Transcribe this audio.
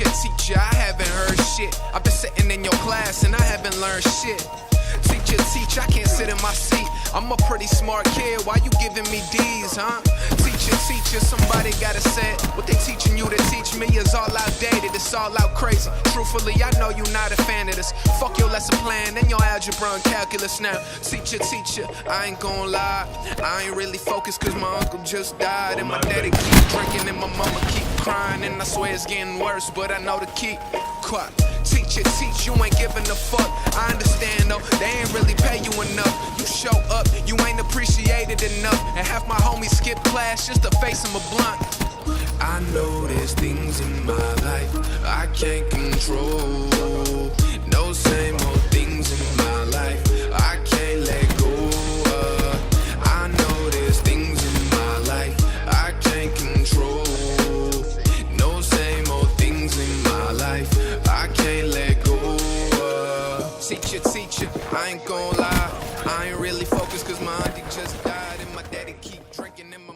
Teacher, I haven't heard shit. I've been sitting in your class and I haven't learned shit. Teacher, I can't sit in my seat. I'm a pretty smart kid, why you giving me D's, huh? Teacher, somebody gotta say it. What they teaching you to teach me is all outdated, it's all out crazy. Truthfully, I know you not a fan of this. Fuck your lesson plan and your algebra and calculus now. Teacher, I ain't gon' lie, I ain't really focused cause my uncle just died. And my daddy keep drinking and my mama keep crying. And I swear it's getting worse, but I know to keep quiet. Teacher, you ain't giving a fuck. I understand though, they ain't really pay you enough. You show up, you ain't appreciated enough. And half my homies skip class just to face them a blunt. I know there's things in my life I can't control. No same old things in my life I can't let go of. I know there's things in my life I can't control. No same old things in my life I can't let go of. Teacher, I ain't gon' lie, I ain't really focused cause my auntie just died. And my daddy keep drinking and my